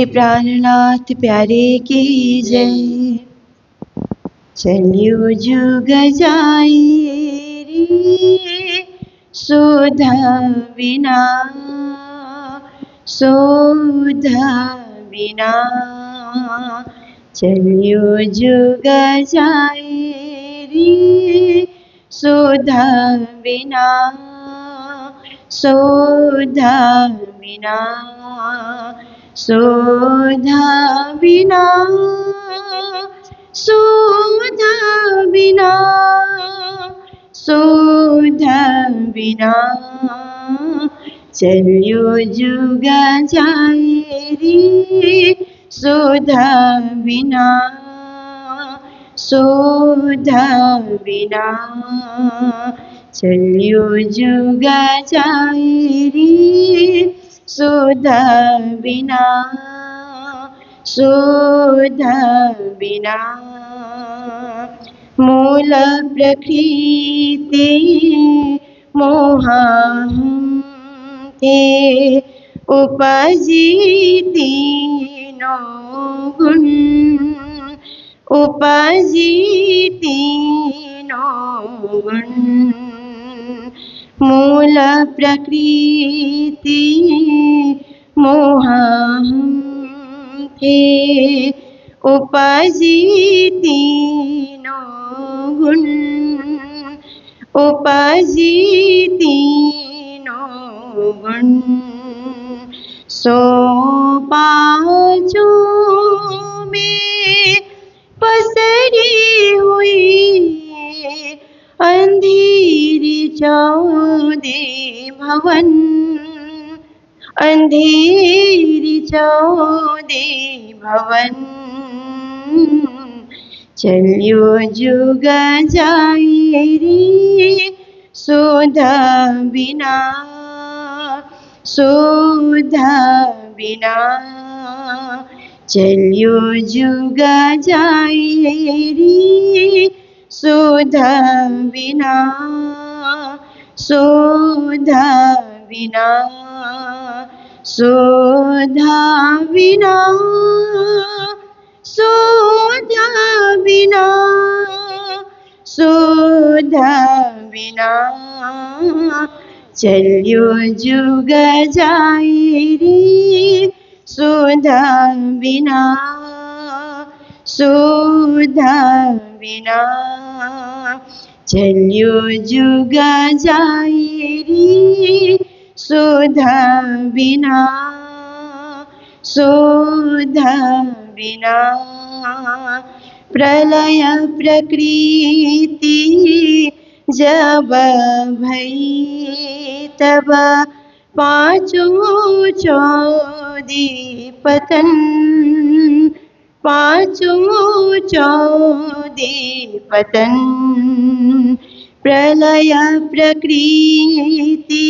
प्राणनाथ प्यारे की जय। चलियो जुग जाई रे सुधा बिना, सुधा बिना। चलियो जुग जाई रे सुधा बिना, सुधा बिना, सुधा बिना, सुधा बिना, सुधा बिना। चलियो जुग जाई रे सुधा बिना, सुधा बिना। चलियो जुग जाई रे सुधा बिना, सुधा बिना। मूल प्रकृति मोहं ते उपजी तीनों गुण, उपजी तीनों गुण। मूल प्रकृति मोहं ते उपजी तीनों गुण, उपजी तीनों गुण। सो पाँचों में पसरी हुई अंधेरी चौदे भवन, अंधेरी चौदे भवन। चलियो जुग जाई रे सुधा बिना, सुधा बिना। चलियो जुग जाई रे सुधा बिना, सुधा बिना, सुधा बिना, सुधा बिना, सुधा बिना। चलियो जुग जाई रे सुधा बिना, सुधा बिना। चलियो जुग जाई रे सुधा बिना, सुधा बिना। प्रलय प्रकृति जब भई तब पाँचों चौदी पतन, पाँचों चौदी पतन। प्रलय प्रकृति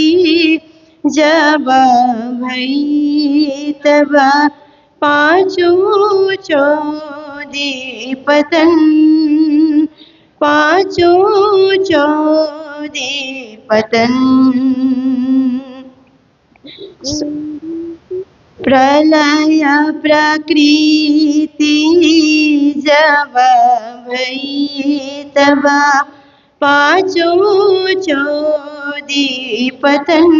जब भई तब पाँचों चौदी पतन, पाँचों चौदी पतन। प्रलय प्रकृति जब भई तब पाँचों चौदी पतन,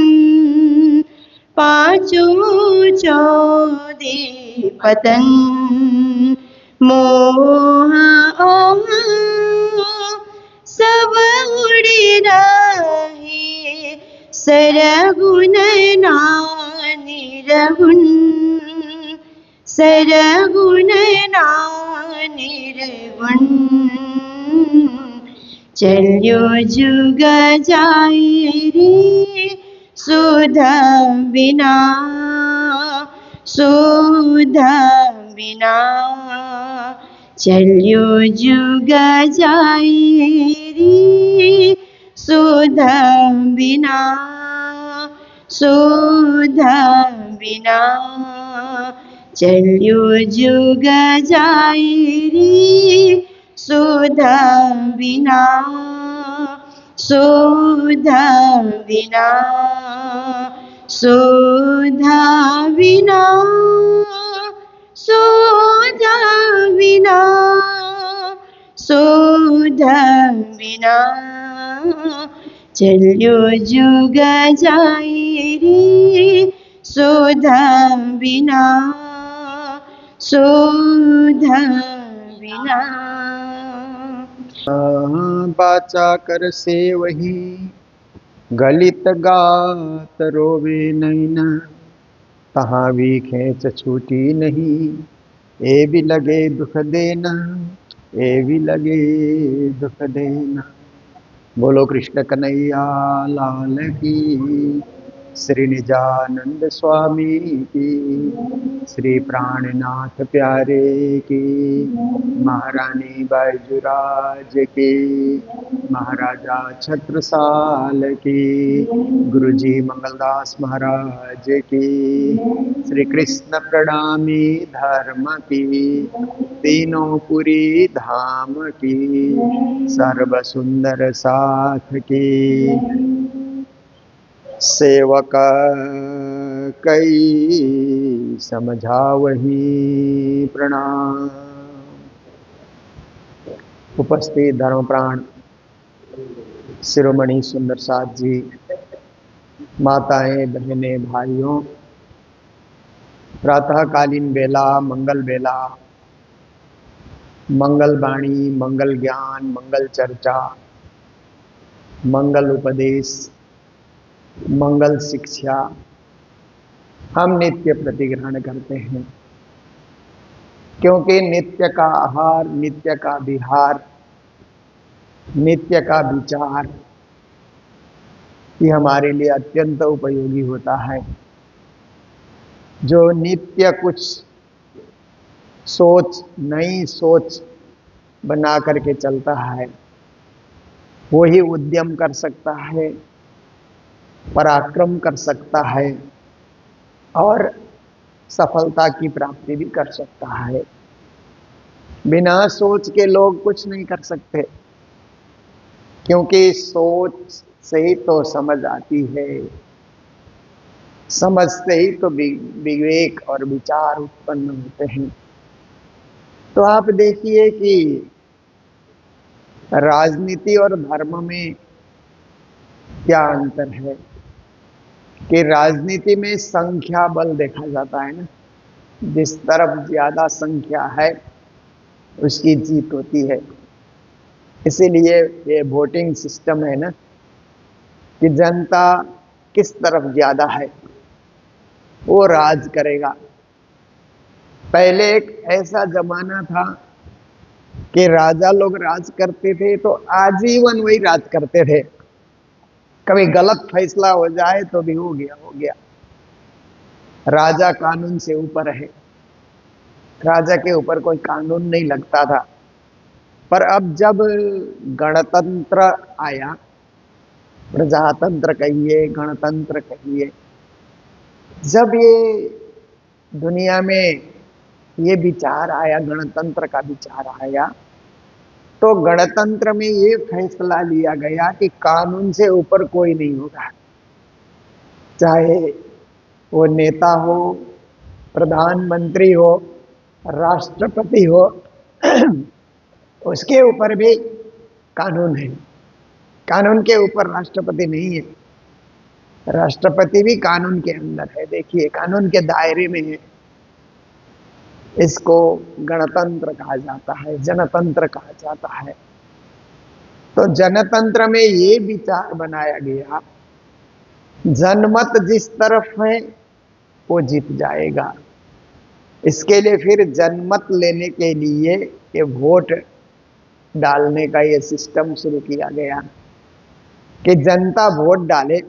पाँचों चौदी पतन। मोह सब उड़ रहे सरगुण निरगुण, सरगुण निरगुण। चलियो जुग जाई रे सुधा बिना, सुधा बिना। चलियो जुग जाई रे सुधा बिना, सुधा बिना। चलियो जुग जाई रे सुधा बिना, सुधा बिना, सुधा बिना, सुधा बिना चलियो जुग जाए रे सुधा बिना सुधा बिना। बाचा कर से वही गलित गात रोवे नैना, तहाँ भी खेच छूटी नहीं, ए भी लगे दुख देना, ए भी लगे दुख देना। बोलो कृष्ण कन्हैया लाल की, श्री निजानंद स्वामी की, श्री प्राणनाथ प्यारे की, महारानी बैजुराज की, महाराजा छत्रसाल की, गुरुजी मंगलदास महाराज की, श्री कृष्ण प्रणामी धर्म की, तीनों पुरी धाम की, सर्व सुंदर साथ की, सेवक कई समझावही प्रणाम। उपस्थित धर्म प्राण शिरोमणि सुंदर साथ जी, माताएं बहनें भाइयों, प्रातःकालीन बेला, मंगल बेला, मंगल वाणी, मंगल ज्ञान, मंगल चर्चा, मंगल उपदेश, मंगल शिक्षा हम नित्य प्रतिग्रहण करते हैं, क्योंकि नित्य का आहार, नित्य का विहार, नित्य का विचार ये हमारे लिए अत्यंत उपयोगी होता है। जो नित्य कुछ सोच, नई सोच बना करके चलता है, वो ही उद्यम कर सकता है, पराक्रम कर सकता है और सफलता की प्राप्ति भी कर सकता है। बिना सोच के लोग कुछ नहीं कर सकते, क्योंकि सोच से ही तो समझ आती है, समझ से ही तो विवेक और विचार उत्पन्न होते हैं। तो आप देखिए कि राजनीति और धर्म में क्या अंतर है, कि राजनीति में संख्या बल देखा जाता है ना, जिस तरफ ज्यादा संख्या है उसकी जीत होती है। इसीलिए ये वोटिंग सिस्टम है ना, कि जनता किस तरफ ज्यादा है वो राज करेगा। पहले एक ऐसा जमाना था कि राजा लोग राज करते थे तो आजीवन वही राज करते थे, कभी गलत फैसला हो जाए तो भी हो गया हो गया। राजा कानून से ऊपर है, राजा के ऊपर कोई कानून नहीं लगता था। पर अब जब गणतंत्र आया, प्रजातंत्र कहिए, गणतंत्र कहिए, जब ये दुनिया में ये विचार आया, गणतंत्र का विचार आया, तो गणतंत्र में ये फैसला लिया गया कि कानून से ऊपर कोई नहीं होगा, चाहे वो नेता हो, प्रधानमंत्री हो, राष्ट्रपति हो, उसके ऊपर भी कानून है। कानून के ऊपर राष्ट्रपति नहीं है, राष्ट्रपति भी कानून के अंदर है। देखिए, कानून के दायरे में है। इसको गणतंत्र कहा जाता है, जनतंत्र कहा जाता है। तो जनतंत्र में ये विचार बनाया गया, जनमत जिस तरफ है वो जीत जाएगा। इसके लिए फिर जनमत लेने के लिए ये वोट डालने का ये सिस्टम शुरू किया गया कि जनता वोट डाले,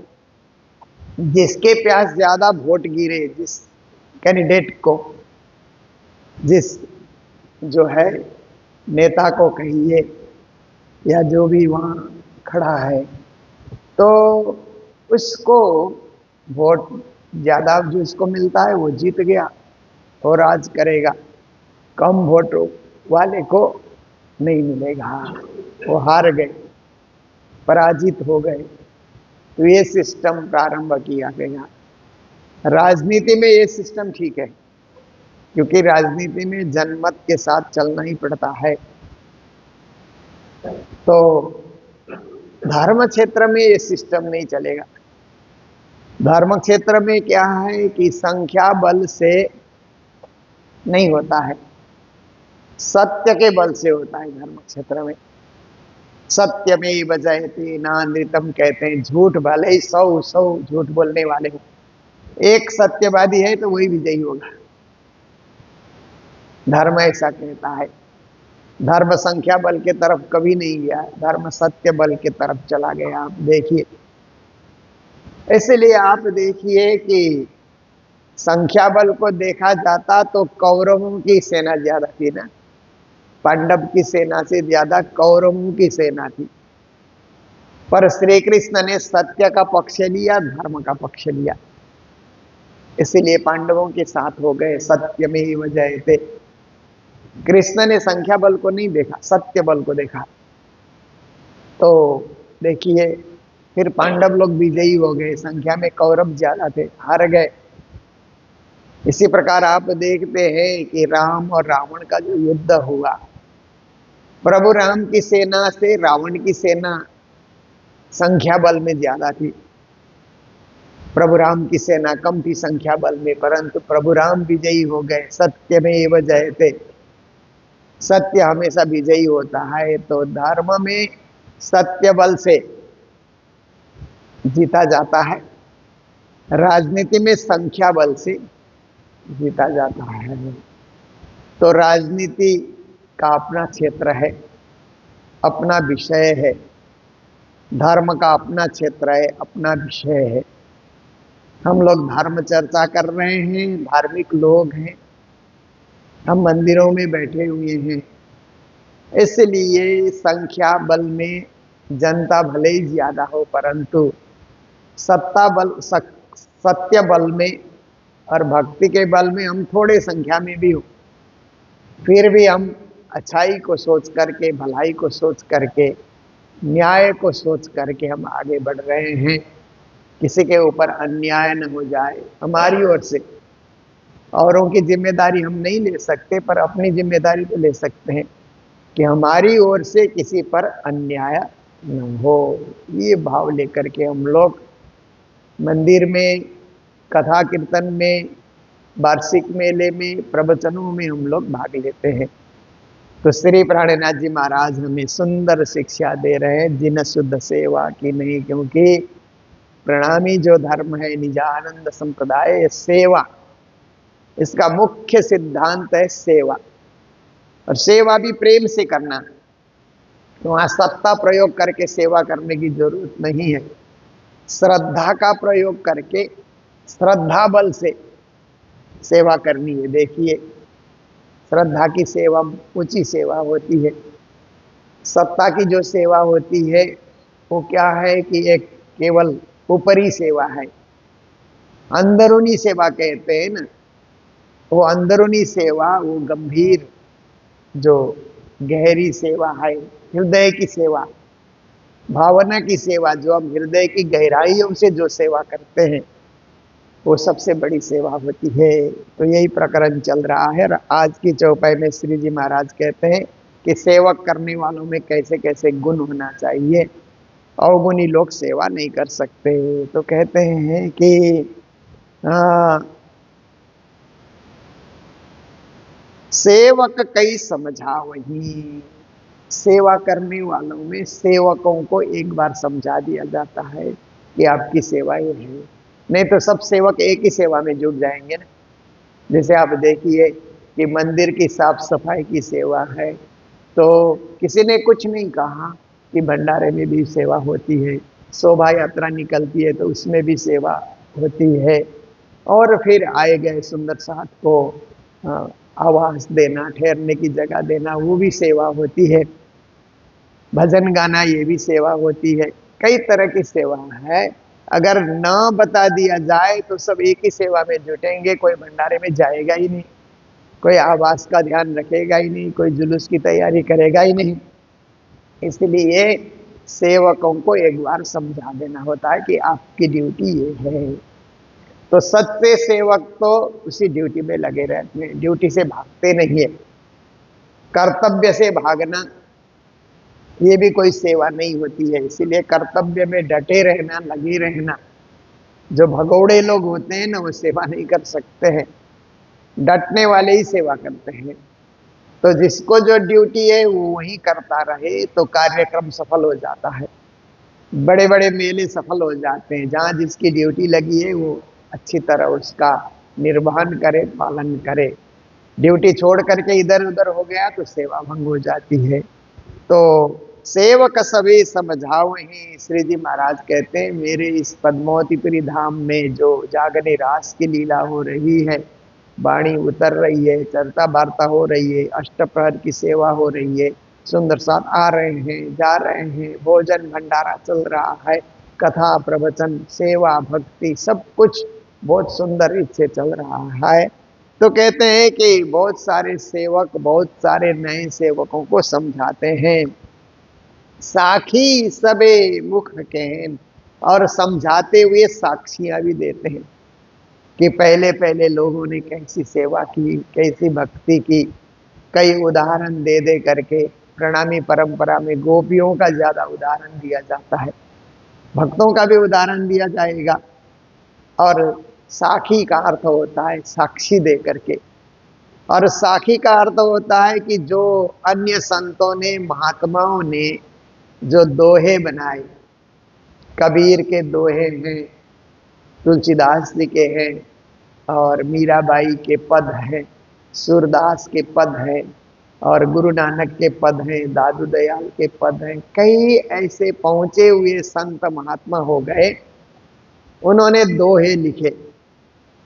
जिसके पास ज्यादा वोट गिरे, जिस कैंडिडेट को, जिस जो है नेता को कहिए या जो भी वहाँ खड़ा है, तो उसको वोट ज्यादा जो इसको मिलता है वो जीत गया और राज करेगा। कम वोट वाले को नहीं मिलेगा, वो हार गए, पराजित हो गए। तो ये सिस्टम प्रारंभ किया गया। राजनीति में ये सिस्टम ठीक है, क्योंकि राजनीति में जनमत के साथ चलना ही पड़ता है। तो धर्म क्षेत्र में ये सिस्टम नहीं चलेगा। धर्म क्षेत्र में क्या है कि संख्या बल से नहीं होता है, सत्य के बल से होता है। धर्म क्षेत्र में सत्यमेव जयते नानृतम कहते हैं। झूठ भले ही 100 झूठ बोलने वाले हो, एक सत्यवादी है तो वही विजयी होगा। धर्म ऐसा कहता है। धर्म संख्या बल के तरफ कभी नहीं गया, धर्म सत्य बल के तरफ चला गया। आप देखिए, इसलिए आप देखिए कि संख्या बल को देखा जाता तो कौरवों की सेना ज्यादा थी ना, पांडव की सेना से ज्यादा कौरवों की सेना थी। पर श्री कृष्ण ने सत्य का पक्ष लिया, धर्म का पक्ष लिया, इसीलिए पांडवों के साथ हो गए। सत्यमेव जयते। कृष्ण ने संख्या बल को नहीं देखा, सत्य बल को देखा। तो देखिए फिर पांडव लोग विजयी हो गए, संख्या में कौरव ज्यादा थे, हार गए। इसी प्रकार आप देखते हैं कि राम और रावण का जो युद्ध हुआ, प्रभु राम की सेना से रावण की सेना संख्या बल में ज्यादा थी। प्रभु राम की सेना कम थी संख्या बल में, परंतु प्रभु राम विजयी हो गए। सत्यमेव जयते। सत्य हमेशा विजयी होता है। तो धर्म में सत्य बल से जीता जाता है, राजनीति में संख्या बल से जीता जाता है। तो राजनीति का अपना क्षेत्र है, अपना विषय है, धर्म का अपना क्षेत्र है, अपना विषय है। हम लोग धर्म चर्चा कर रहे हैं, धार्मिक लोग हैं, हम मंदिरों में बैठे हुए हैं, इसलिए संख्या बल में जनता भले ही ज्यादा हो, परंतु सत्ता बल सत्य बल में और भक्ति के बल में हम थोड़े संख्या में भी हो, फिर भी हम अच्छाई को सोच करके, भलाई को सोच करके, न्याय को सोच करके हम आगे बढ़ रहे हैं। किसी के ऊपर अन्याय न हो जाए हमारी ओर से। औरों की जिम्मेदारी हम नहीं ले सकते, पर अपनी जिम्मेदारी तो ले सकते हैं कि हमारी ओर से किसी पर अन्याय न हो। ये भाव लेकर के हम लोग मंदिर में, कथा कीर्तन में, वार्षिक मेले में, प्रवचनों में हम लोग भाग लेते हैं। तो श्री प्राणनाथ जी महाराज हमें सुंदर शिक्षा दे रहे हैं, जिन शुद्ध सेवा की नहीं, क्योंकि प्रणामी जो धर्म है निजानंद संप्रदाय सेवा, इसका मुख्य सिद्धांत है सेवा। और सेवा भी प्रेम से करना। तो वहां सत्ता प्रयोग करके सेवा करने की जरूरत नहीं है, श्रद्धा का प्रयोग करके, श्रद्धा बल से सेवा करनी है। देखिए श्रद्धा की सेवा ऊंची सेवा होती है। सत्ता की जो सेवा होती है वो क्या है कि एक केवल ऊपरी सेवा है, अंदरूनी सेवा कहते हैं ना। वो अंदरूनी सेवा, वो गंभीर जो गहरी सेवा है, हृदय की सेवा, भावना की सेवा, जो हम हृदय की गहराइयों से जो सेवा करते हैं, वो सबसे बड़ी सेवा होती है। तो यही प्रकरण चल रहा है। और आज की चौपाई में श्री जी महाराज कहते हैं कि सेवक करने वालों में कैसे कैसे गुण होना चाहिए, अवगुणी लोग सेवा नहीं कर सकते। तो कहते हैं कि सेवक कई समझा वही। सेवा करने वालों में सेवकों को एक बार समझा दिया जाता है कि आपकी सेवा ये है, नहीं तो सब सेवक एक ही सेवा में जुट जाएंगे ना। जैसे आप देखिए कि मंदिर की साफ सफाई की सेवा है, तो किसी ने कुछ नहीं कहा कि भंडारे में भी सेवा होती है, शोभा यात्रा निकलती है तो उसमें भी सेवा होती है, और फिर आए गए सुंदर साथ को आवास देना, ठहरने की जगह देना, वो भी सेवा होती है। भजन गाना, ये भी सेवा होती है। कई तरह की सेवा है। अगर ना बता दिया जाए तो सब एक ही सेवा में जुटेंगे, कोई भंडारे में जाएगा ही नहीं, कोई आवास का ध्यान रखेगा ही नहीं, कोई जुलूस की तैयारी करेगा ही नहीं। इसलिए सेवकों को एक बार समझा देना होता है कि आपकी ड्यूटी ये है। तो सच्चे सेवक तो उसी ड्यूटी में लगे रहते हैं, ड्यूटी से भागते नहीं है। कर्तव्य से भागना ये भी कोई सेवा नहीं होती है। इसीलिए कर्तव्य में डटे रहना, लगे रहना। जो भगोड़े लोग होते हैं ना, वो सेवा नहीं कर सकते हैं, डटने वाले ही सेवा करते हैं। तो जिसको जो ड्यूटी है वो वही करता रहे तो कार्यक्रम सफल हो जाता है, बड़े बड़े मेले सफल हो जाते हैं। जहाँ जिसकी ड्यूटी लगी है वो अच्छी तरह उसका निर्वहन करे, पालन करे। ड्यूटी छोड़ करके इधर उधर हो गया तो सेवा भंग हो जाती है। तो सेवक सभी समझाओ ही, श्री जी महाराज कहते हैं मेरे इस पद्मावतीपुरी धाम में जो जागने रास की लीला हो रही है, वाणी उतर रही है, चर्चा वार्ता हो रही है, अष्टप्रहर की सेवा हो रही है, सुंदर साथ आ रहे हैं, जा रहे हैं, भोजन भंडारा चल रहा है, कथा प्रवचन सेवा भक्ति सब कुछ बहुत सुंदर रीत से चल रहा है। तो कहते हैं कि बहुत सारे सेवक बहुत सारे नए सेवकों को समझाते हैं, साखी सबे मुख कहन, और समझाते हुए साक्षियां भी देते हैं कि पहले पहले लोगों ने कैसी सेवा की, कैसी भक्ति की। कई उदाहरण दे दे करके प्रणामी परंपरा में गोपियों का ज्यादा उदाहरण दिया जाता है, भक्तों का भी उदाहरण दिया जाएगा। और साखी का अर्थ होता है साक्षी दे करके, और साखी का अर्थ होता है कि जो अन्य संतों ने महात्माओं ने जो दोहे बनाए, कबीर के दोहे हैं, तुलसीदास जी के हैं, और मीराबाई के पद हैं, सूरदास के पद हैं, और गुरु नानक के पद हैं, दादू दयाल के पद हैं। कई ऐसे पहुंचे हुए संत महात्मा हो गए, उन्होंने दोहे लिखे,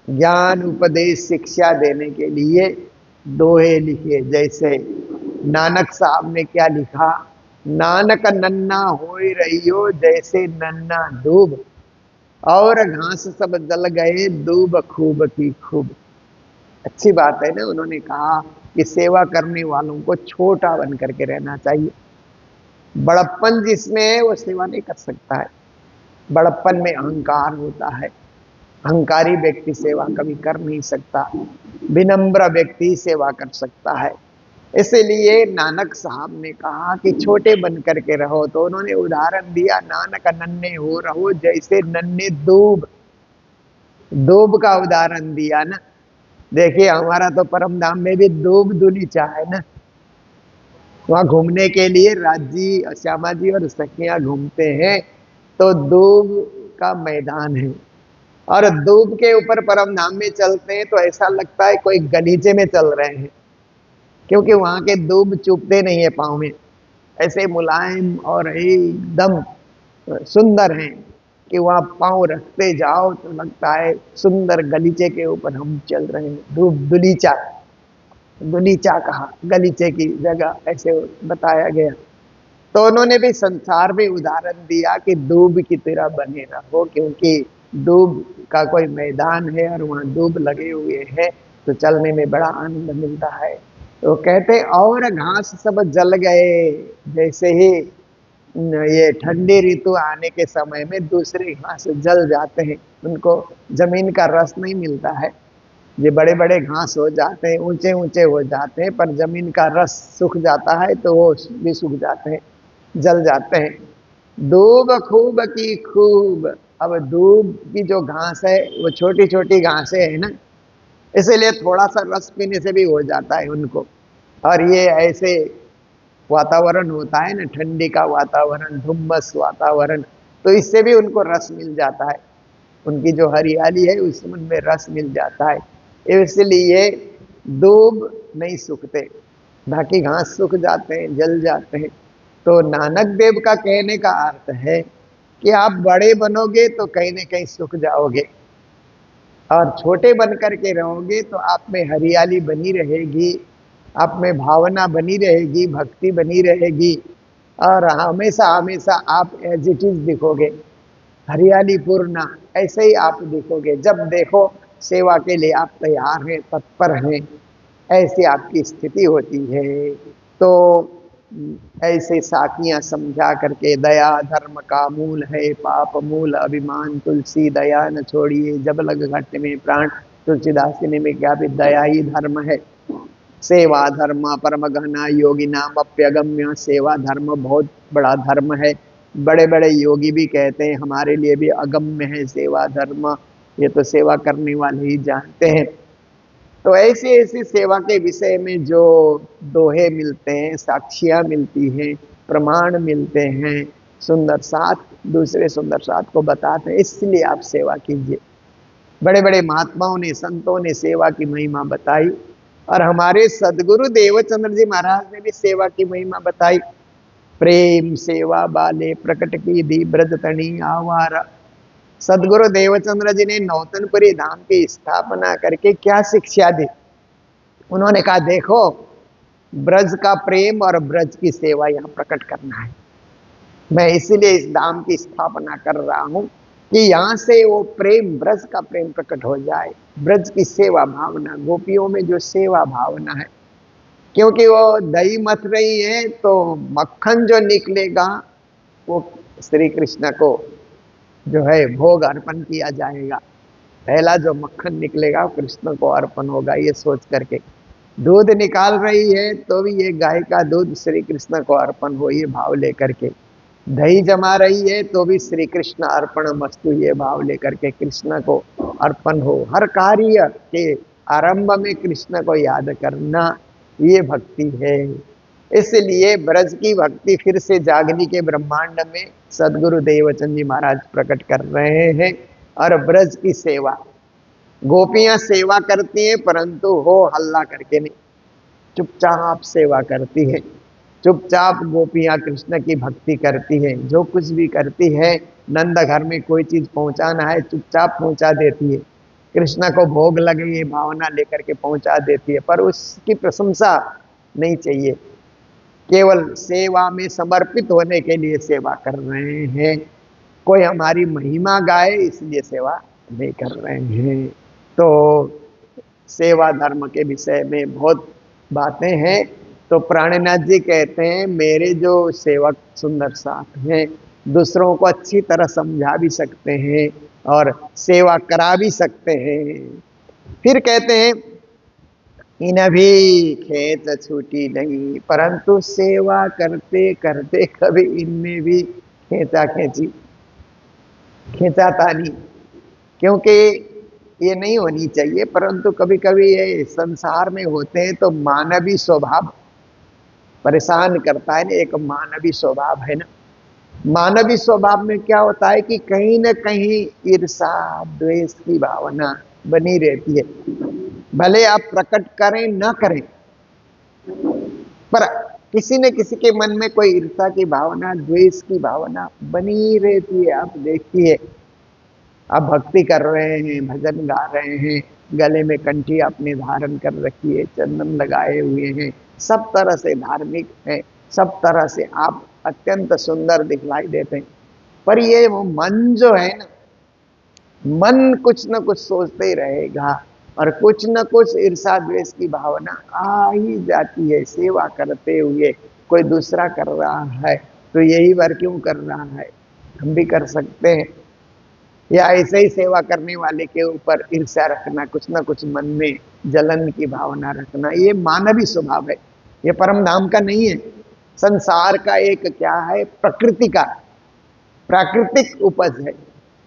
ज्ञान उपदेश शिक्षा देने के लिए दोहे लिखे। जैसे नानक साहब ने क्या लिखा, नानक नन्ना होए रहियो जैसे नन्ना दूब, और घास सब जल गए दूब खूब की खूब। अच्छी बात है ना। उन्होंने कहा कि सेवा करने वालों को छोटा बन करके रहना चाहिए। बड़प्पन जिसमें है वो सेवा नहीं कर सकता है, बड़प्पन में अहंकार होता है, अहंकारी व्यक्ति सेवा कभी कर नहीं सकता, विनम्र व्यक्ति सेवा कर सकता है। इसलिए नानक साहब ने कहा कि छोटे बन करके रहो, तो उन्होंने उदाहरण दिया, नानक नन्हे हो रहो जैसे नन्हे दूब, दूब का उदाहरण दिया ना। देखिए हमारा तो परम धाम में भी दूब दुलीचा है ना, वहां घूमने के लिए राजी श्यामा जी और सखियां घूमते हैं, तो दूब का मैदान है, और दूब के ऊपर परम धाम में चलते हैं तो ऐसा लगता है कोई गलीचे में चल रहे हैं, क्योंकि वहां के दूब चुभते नहीं है पाँव में, ऐसे मुलायम और एकदम सुंदर हैं कि वहां पाँव रखते जाओ तो लगता है सुंदर गलीचे के ऊपर हम चल रहे हैं। दूब दुलीचा, दुलीचा कहा, गलीचे की जगह ऐसे बताया गया। तो उन्होंने भी संसार में उदाहरण दिया कि दूब की तरह बने रहो, क्योंकि दूब का कोई मैदान है और वहां दूब लगे हुए हैं तो चलने में बड़ा आनंद मिलता है। तो कहते और घास सब जल गए, जैसे ही ये ठंडी ऋतु आने के समय में दूसरे घास जल जाते हैं, उनको जमीन का रस नहीं मिलता है। ये बड़े बड़े घास हो जाते हैं, ऊंचे ऊंचे हो जाते हैं, पर जमीन का रस सूख जाता है तो वो भी सूख जाते हैं, जल जाते हैं। दूब खूब की खूब, अब दूब की जो घास है वो छोटी छोटी घासें है ना, इसीलिए थोड़ा सा रस पीने से भी हो जाता है उनको। और ये ऐसे वातावरण होता है ना, ठंडी का वातावरण, धुम्मस वातावरण, तो इससे भी उनको रस मिल जाता है, उनकी जो हरियाली है उसमें उनमें रस मिल जाता है। इसलिए दूब नहीं सूखते, बाकी घास सूख जाते हैं, जल जाते हैं। तो नानक देव का कहने का अर्थ है कि आप बड़े बनोगे तो कहीं न कहीं सूख जाओगे, और छोटे बन करके रहोगे तो आप में हरियाली बनी रहेगी, आप में भावना बनी रहेगी, भक्ति बनी रहेगी, और हमेशा हमेशा आप एज इट इज दिखोगे, हरियाली पूर्ण ऐसे ही आप दिखोगे। जब देखो सेवा के लिए आप तैयार हैं, तत्पर हैं, ऐसी आपकी स्थिति होती है। तो ऐसे साखियां समझा करके, दया धर्म का मूल है, पाप मूल अभिमान, तुलसी दया न छोड़िए, जब लग घट में प्राण, तुलसीदास ने में क्या भी दया ही धर्म है। सेवा धर्म परम गहना योगी नाम अप्यगम्य। सेवा धर्म बहुत बड़ा धर्म है, बड़े बड़े योगी भी कहते हैं हमारे लिए भी अगम्य है सेवा धर्म, ये तो सेवा करने वाले ही जानते हैं। तो ऐसी ऐसी सेवा के विषय में जो दोहे मिलते हैं, साक्षियां मिलती हैं, प्रमाण मिलते हैं, सुंदर साथ दूसरे सुंदर साथ को बताते हैं, इसलिए आप सेवा कीजिए। बड़े बड़े महात्माओं ने, संतों ने सेवा की महिमा बताई, और हमारे सदगुरु देवचंद्र जी महाराज ने भी सेवा की महिमा बताई। प्रेम सेवा बाले प्रकट की दी ब्रज तणी आवारा। सदगुरु देवचंद्र जी ने नौतनपुरी धाम की स्थापना करके क्या शिक्षा दी? उन्होंने कहा देखो, ब्रज का प्रेम और ब्रज की सेवा यहाँ प्रकट करना है। मैं इसीलिए इस धाम की स्थापना कर रहा हूं कि यहाँ से वो प्रेम, ब्रज का प्रेम प्रकट हो जाए, ब्रज की सेवा भावना, गोपियों में जो सेवा भावना है। क्योंकि वो दही मथ रही है तो मक्खन जो निकलेगा वो श्री कृष्ण को जो है भोग अर्पण किया जाएगा। पहला जो मक्खन निकलेगा वो कृष्ण को अर्पण होगा, ये सोच करके दूध निकाल रही है तो भी ये गाय का दूध श्री कृष्ण को अर्पण हो, ये भाव लेकर के। दही जमा रही है तो भी श्री कृष्ण अर्पण मस्तु, ये भाव लेकर के कृष्ण को अर्पण हो। हर कार्य के आरंभ में कृष्ण को याद करना, ये भक्ति है। इसलिए ब्रज की भक्ति फिर से जागनी के ब्रह्मांड में सदगुरु देवचंद जी महाराज प्रकट कर रहे हैं। और ब्रज की सेवा, गोपियां सेवा करती हैं परंतु हो हल्ला करके नहीं, चुपचाप सेवा करती है। चुपचाप गोपियां कृष्ण की भक्ति करती है, जो कुछ भी करती है, नंद घर में कोई चीज पहुंचाना है चुपचाप पहुंचा देती है, कृष्ण को भोग लगे ये भावना लेकर के पहुंचा देती है, पर उसकी प्रशंसा नहीं चाहिए। केवल सेवा में समर्पित होने के लिए सेवा कर रहे हैं, कोई हमारी महिमा गाए इसलिए सेवा नहीं कर रहे हैं। तो सेवा धर्म के विषय में बहुत बातें हैं। तो प्राणनाथ जी कहते हैं मेरे जो सेवक सुंदर साथ हैं, दूसरों को अच्छी तरह समझा भी सकते हैं और सेवा करा भी सकते हैं। फिर कहते हैं इन भी खेत छूटी नहीं, परंतु सेवा करते करते कभी इनमें भी खेचा खेची, खींचातानी, क्योंकि ये नहीं होनी चाहिए, परंतु कभी कभी ये संसार में होते हैं तो मानवीय स्वभाव परेशान करता है ना। एक मानवीय स्वभाव है ना, मानवीय स्वभाव में क्या होता है कि कहीं न कहीं ईर्षा द्वेष की भावना बनी रहती है। भले आप प्रकट करें ना करें, पर किसी न किसी के मन में कोई ईर्षा की भावना, द्वेष की भावना बनी रहती है। आप देखिए, आप भक्ति कर रहे हैं, भजन गा रहे हैं, गले में कंठी आपने धारण कर रखी है, चंदन लगाए हुए हैं, सब तरह से धार्मिक हैं, सब तरह से आप अत्यंत सुंदर दिखलाई देते हैं, पर ये वो मन जो है ना, मन कुछ न कुछ सोचते ही रहेगा और कुछ न कुछ ईर्षा द्वेष की भावना आ ही जाती है। सेवा करते हुए कोई दूसरा कर रहा है तो यही बार क्यों कर रहा है, हम भी कर सकते हैं। या ऐसे ही सेवा करने वाले के ऊपर ईर्ष्या रखना, कुछ ना कुछ मन में जलन की भावना रखना, ये मानवीय स्वभाव है, ये परम धाम का नहीं है। संसार का एक क्या है, प्रकृति का प्राकृतिक उपज है,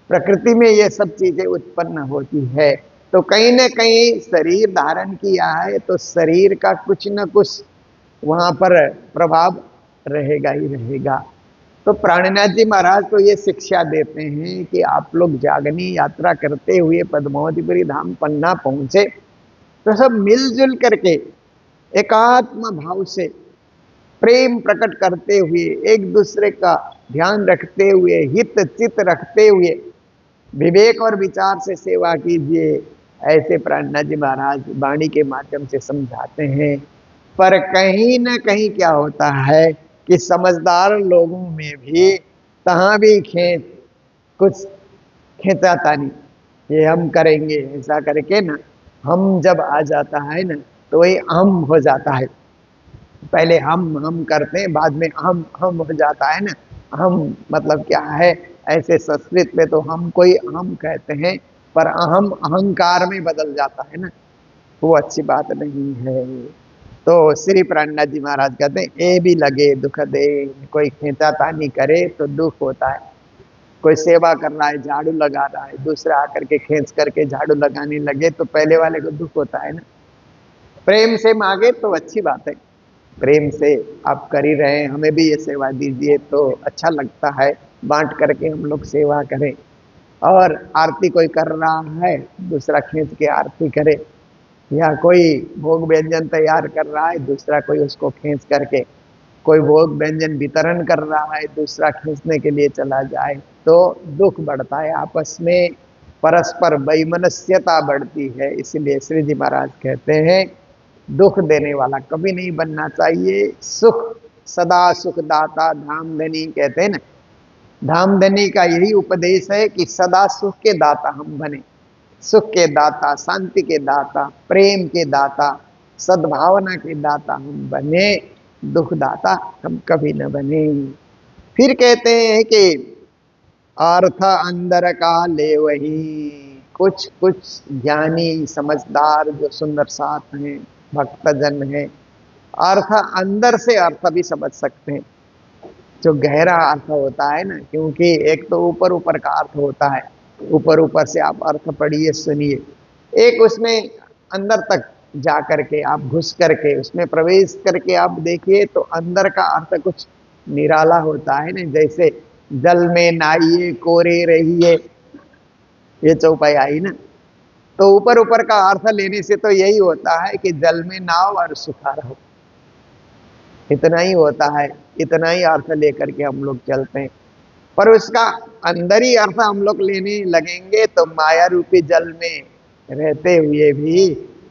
प्रकृति में ये सब चीजें उत्पन्न होती है। तो कहीं न कहीं शरीर धारण किया है तो शरीर का कुछ न कुछ वहां पर प्रभाव रहेगा ही रहेगा। तो प्राणनाथ जी महाराज तो ये शिक्षा देते हैं कि आप लोग जागनी यात्रा करते हुए पद्मावतीपुरी धाम पन्ना पहुंचे तो सब मिलजुल करके एकात्म भाव से प्रेम प्रकट करते हुए, एक दूसरे का ध्यान रखते हुए, हित चित रखते हुए विवेक और विचार से सेवा कीजिए। ऐसे प्राणनाथ जी महाराज वाणी के माध्यम से समझाते हैं। पर कहीं न कहीं क्या होता है कि समझदार लोगों में भी तहाँ भी कुछ खींचातानी, ये हम करेंगे ऐसा करके ना, हम जब आ जाता है ना तो वही हम हो जाता है। पहले हम करते हैं, बाद में हम हो जाता है ना। हम मतलब क्या है, ऐसे संस्कृत में तो हम कोई हम कहते हैं, पर अहम अहंकार में बदल जाता है ना, वो अच्छी बात नहीं है। तो श्री प्राणनाथ जी महाराज कहते हैं ए भी लगे दुख दे, कोई खींचातानी करे तो दुख होता है। कोई सेवा कर रहा है, झाड़ू लगा रहा है, दूसरा आकर के खींच करके झाड़ू लगाने लगे तो पहले वाले को दुख होता है ना। प्रेम से मांगे तो अच्छी बात है, प्रेम से आप कर ही रहे हैं, हमें भी ये सेवा दीजिए तो अच्छा लगता है, बांट करके हम लोग सेवा करें। और आरती कोई कर रहा है, दूसरा खींच के आरती करे, या कोई भोग व्यंजन तैयार कर रहा है, दूसरा कोई उसको खींच करके कोई भोग व्यंजन वितरण कर रहा है, दूसरा खींचने के लिए चला जाए तो दुख बढ़ता है, आपस में परस्पर वैमनस्यता बढ़ती है। इसलिए श्री जी महाराज कहते हैं दुख देने वाला कभी नहीं बनना चाहिए। सुख सदा सुखदाता धामधनी कहते हैं ना, धामधनी का यही उपदेश है कि सदा सुख के दाता हम बने, सुख के दाता, शांति के दाता, प्रेम के दाता, सद्भावना के दाता हम बने, दुखदाता हम कभी न बने। फिर कहते हैं कि अर्थ अंदर का ले वही, कुछ कुछ ज्ञानी समझदार जो सुंदर साथ हैं, भक्तजन हैं, अर्थ अंदर से अर्थ भी समझ सकते हैं, जो गहरा अर्थ होता है ना, क्योंकि एक तो ऊपर ऊपर का अर्थ होता है, ऊपर ऊपर से आप अर्थ पढ़िए सुनिए, एक उसमें अंदर तक जा करके आप घुस करके उसमें प्रवेश करके आप देखिए तो अंदर का अर्थ कुछ निराला होता है ना। जैसे जल में नहाइए कोरे रहिए, ये चौपाई आई ना। तो ऊपर ऊपर का अर्थ लेने से तो यही होता है कि जल में नाव और सुखा रहो, इतना ही होता है, इतना ही अर्थ लेकर के हम लोग चलते हैं। पर उसका अंदर ही अर्थ हम लोग लेने लगेंगे तो माया रूपी जल में रहते हुए भी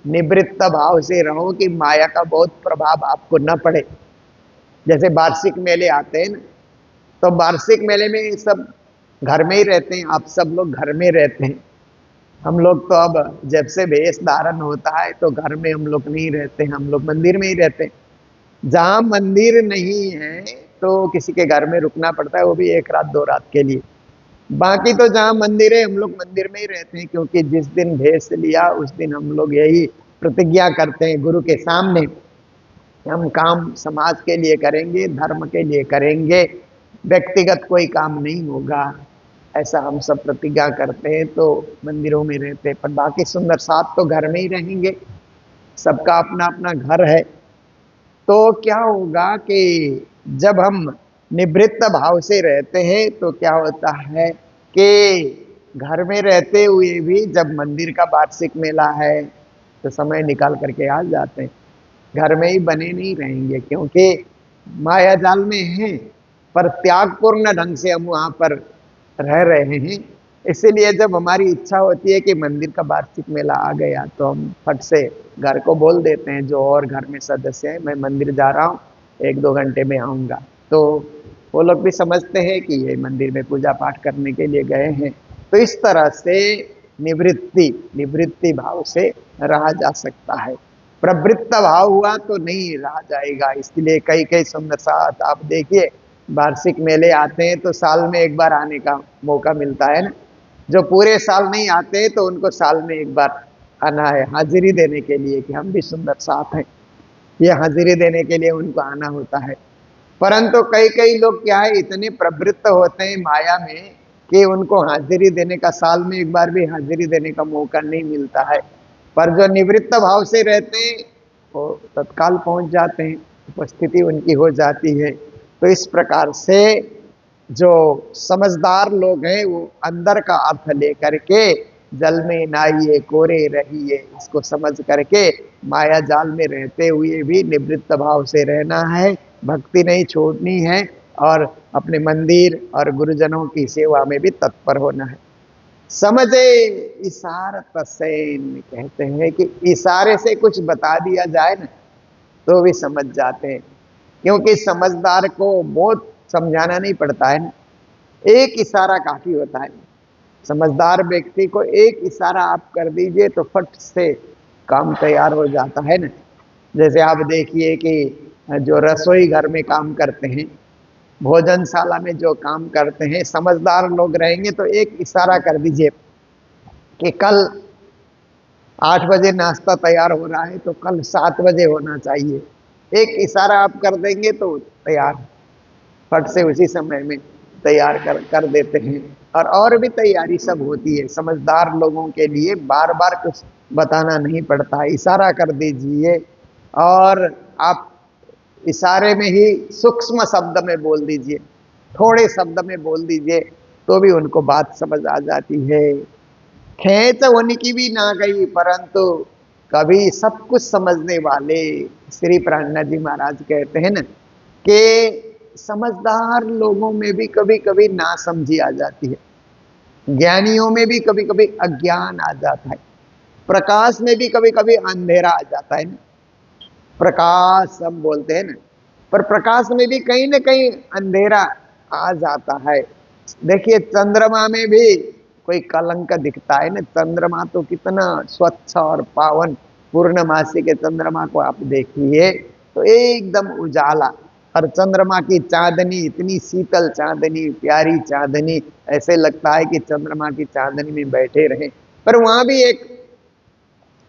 निवृत्त भाव से रहो कि माया का बहुत प्रभाव आपको न पड़े। जैसे वार्षिक मेले आते हैं ना, तो वार्षिक मेले में सब घर में ही रहते हैं, आप सब लोग घर में रहते हैं। हम लोग तो अब जब से वेश धारण होता है तो घर में हम लोग नहीं रहते, हम लोग मंदिर में ही रहते हैं। जहां मंदिर नहीं है तो किसी के घर में रुकना पड़ता है, वो भी 1 रात 2 रात के लिए। बाकी तो जहां मंदिर है हम लोग मंदिर में ही रहते हैं, क्योंकि जिस दिन भेष लिया उस दिन हम लोग यही प्रतिज्ञा करते हैं गुरु के सामने, हम काम समाज के लिए करेंगे, धर्म के लिए करेंगे, व्यक्तिगत कोई काम नहीं होगा, ऐसा हम सब प्रतिज्ञा करते हैं। तो मंदिरों में रहते हैं, पर बाकी सुंदर साथ तो घर में ही रहेंगे, सबका अपना अपना घर है। तो क्या होगा कि जब हम निवृत्त भाव से रहते हैं तो क्या होता है कि घर में रहते हुए भी जब मंदिर का वार्षिक मेला है तो समय निकाल करके आ जाते हैं, घर में ही बने नहीं रहेंगे, क्योंकि माया जाल में हैं पर त्यागपूर्ण ढंग से हम वहाँ पर रह रहे हैं। इसीलिए जब हमारी इच्छा होती है कि मंदिर का वार्षिक मेला आ गया तो हम फट से घर को बोल देते हैं, जो और घर में सदस्य हैं, मैं मंदिर जा रहा हूँ, 1-2 घंटे में आऊँगा। तो वो लोग भी समझते हैं कि ये मंदिर में पूजा पाठ करने के लिए गए हैं। तो इस तरह से निवृत्ति भाव से रहा जा सकता है, प्रवृत्त भाव हुआ तो नहीं रहा जाएगा। इसलिए कई कई सुंदर साथ आप देखिए, वार्षिक मेले आते हैं तो साल में एक बार आने का मौका मिलता है ना। जो पूरे साल नहीं आते तो उनको साल में एक बार आना है, हाजिरी देने के लिए कि हम भी सुंदर साथ हैं, ये हाजिरी देने के लिए उनको आना होता है। परंतु कई कई लोग क्या है, इतने प्रवृत्त होते हैं माया में कि उनको हाजिरी देने का, साल में एक बार भी हाजिरी देने का मौका नहीं मिलता है। पर जो निवृत्त भाव से रहते हैं वो तत्काल पहुंच जाते हैं, उपस्थिति उनकी हो जाती है। तो इस प्रकार से जो समझदार लोग हैं वो अंदर का अर्थ लेकर के जल में नहाइए कोरे रहिए, इसको समझ करके माया जाल में रहते हुए भी निवृत्त भाव से रहना है, भक्ति नहीं छोड़नी है, और अपने मंदिर और गुरुजनों की सेवा में भी तत्पर होना है। समझे इशारत से, कहते हैं कि इशारे से कुछ बता दिया जाए ना तो भी समझ जाते हैं, क्योंकि समझदार को बहुत समझाना नहीं पड़ता है ना, एक इशारा काफी होता है। समझदार व्यक्ति को एक इशारा आप कर दीजिए तो फट से काम तैयार हो जाता है ना। जैसे आप देखिए कि जो रसोई घर में काम करते हैं, भोजनशाला में जो काम करते हैं, समझदार लोग रहेंगे तो एक इशारा कर दीजिए कि कल 8 बजे नाश्ता तैयार हो रहा है तो कल 7 बजे होना चाहिए। एक इशारा आप कर देंगे तो तैयार, फट से उसी समय में तैयार कर देते हैं। और भी तैयारी सब होती है। समझदार लोगों के लिए बार बार कुछ बताना नहीं पड़ता, इशारा कर दीजिए और आप इशारे में ही सूक्ष्म शब्द में बोल दीजिए, थोड़े शब्द में बोल दीजिए, तो भी उनको बात समझ आ जाती है। खेच उनकी भी ना गई, परंतु कभी सब कुछ समझने वाले श्री प्राणनाथ जी महाराज कहते हैं ना कि समझदार लोगों में भी कभी कभी नासमझी आ जाती है, ज्ञानियों में भी कभी कभी अज्ञान आ जाता है, प्रकाश में भी कभी कभी अंधेरा आ जाता है ना। प्रकाश हम बोलते हैं ना, पर प्रकाश में भी कहीं ना कहीं अंधेरा आ जाता है। देखिए चंद्रमा में भी कोई कलंक दिखता है ना। चंद्रमा तो कितना स्वच्छ और पावन, पूर्णमासी के चंद्रमा को आप देखिए तो एकदम उजाला, और चंद्रमा की चांदनी इतनी शीतल चांदनी, प्यारी चांदनी, ऐसे लगता है कि चंद्रमा की चांदनी में बैठे रहे। पर वहां भी एक